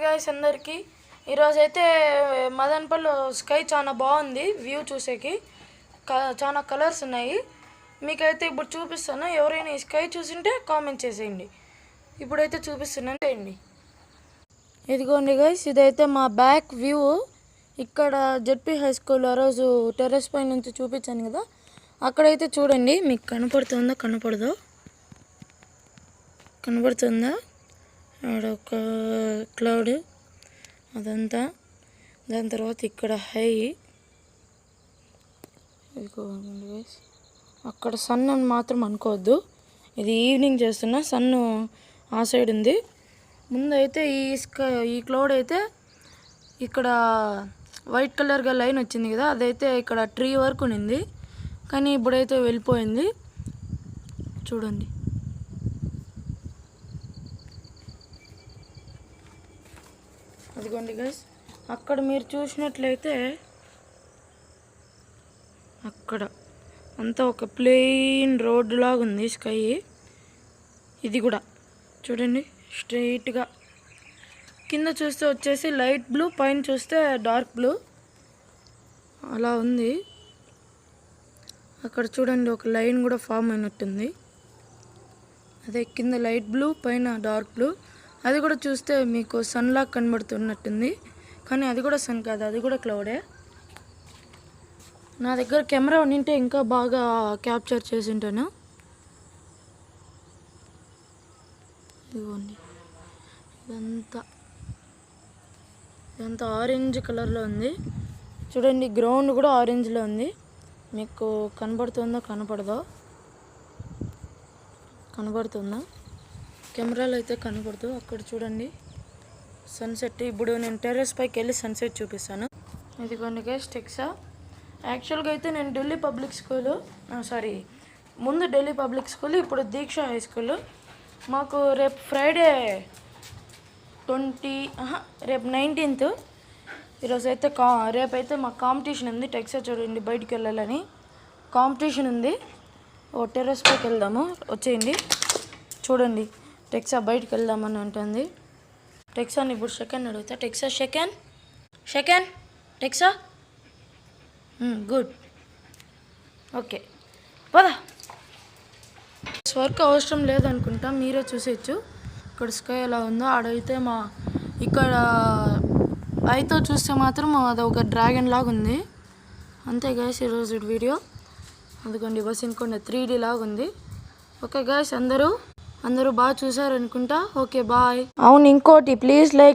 Hi guys అందరికీ. ఈరోజైతే Madanapalle sky చాలా బాగుంది. వ్యూ చూసేకి చాలా కలర్స్ ఉన్నాయి. మీకైతే ఇప్పుడు చూపిస్తాను. ఎవరైనా ఈ స్కై చూసింటే కామెంట్ చేసేయండి. ఇప్పుడైతే చూపిస్తున్నాను చేయండి. ఇదిగోండి గైస్, ఇదైతే మా బ్యాక్ వ్యూ. ఇక్కడ జెడ్పీ హై స్కూల్ ఆ రోజు టెర్రస్ పై నుంచి చూపించాను కదా, అక్కడైతే చూడండి. మీకు కనపడుతుందా కనపడుతుందా ఆడొక క్లౌడ్ అదంతా. దాని తర్వాత ఇక్కడ హై, అక్కడ సన్ అని మాత్రం అనుకోవద్దు. ఇది ఈవినింగ్ చేస్తున్నా, సన్ను ఆ సైడ్ ఉంది. ముందైతే ఈ క్లౌడ్ అయితే ఇక్కడ వైట్ కలర్గా లైన్ వచ్చింది కదా, అదైతే ఇక్కడ ట్రీ వరకు ఉన్నింది. కానీ ఇప్పుడైతే వెళ్ళిపోయింది. చూడండి, అదిగోండి గైస్. అక్కడ మీరు చూసినట్లయితే అక్కడ అంతా ఒక ప్లెయిన్ రోడ్ లాగా ఉంది స్కై. ఇది కూడా చూడండి, స్ట్రైట్గా కింద చూస్తే వచ్చేసి లైట్ బ్లూ, పైన చూస్తే డార్క్ బ్లూ అలా ఉంది. అక్కడ చూడండి ఒక లైన్ కూడా ఫామ్ అయినట్టుంది. అదే కింద లైట్ బ్లూ, పైన డార్క్ బ్లూ. అది కూడా చూస్తే మీకు సన్ లాగా కనబడుతున్నట్టుంది, కానీ అది కూడా సన్ కాదు, అది కూడా క్లౌడే. నా దగ్గర కెమెరా ఉంటే ఇంకా బాగా క్యాప్చర్ చేసి ఉంటాను. ఇదిగోండి, ఇదంతా ఆరెంజ్ కలర్లో ఉంది. చూడండి, గ్రౌండ్ కూడా ఆరెంజ్లో ఉంది. మీకు కనపడుతుందా? కనబడుతుందా? కెమెరాలో అయితే కనపడదు. అక్కడ చూడండి సన్సెట్. ఇప్పుడు నేను టెర్రస్ పైకి వెళ్ళి సన్సెట్ చూపిస్తాను. ఇదిగోండి గైస్, టెక్సా. యాక్చువల్గా అయితే నేను ఢిల్లీ పబ్లిక్ స్కూలు, ముందు ఢిల్లీ పబ్లిక్ స్కూల్, ఇప్పుడు దీక్ష హై స్కూల్. మాకు రేపు ఫ్రైడే రేపు 19th. ఈరోజు అయితే రేపైతే మాకు కాంపిటీషన్ ఉంది. టెక్సా చూడండి, బయటికి వెళ్ళాలని కాంపిటీషన్ ఉంది. టెర్రస్ పైకి వెళ్దాము, వచ్చేయండి. చూడండి, టెక్సా బయటికి వెళ్దామని అంటుంది. టెక్సాని ఇప్పుడు సెకండ్ అడుగుతా. టెక్సా సెకండ్ టెక్సా గుడ్, ఓకే పదా. వర్క్ అవసరం లేదనుకుంటా, మీరే చూసేయచ్చు. ఇక్కడ స్కై ఎలా ఉందో. ఆడైతే ఇక్కడ ఐతో చూస్తే మాత్రం అది ఒక డ్రాగన్ లాగా ఉంది. అంతే గైస్ ఈరోజు వీడియో. అందుకండి బస్ ఇంకొండ 3D లాగా ఉంది. ఓకే గైస్, అందరూ బాగా చూసారనుకుంటా. Okay bye. అవును, ఇంకోటి ప్లీజ్ లైక్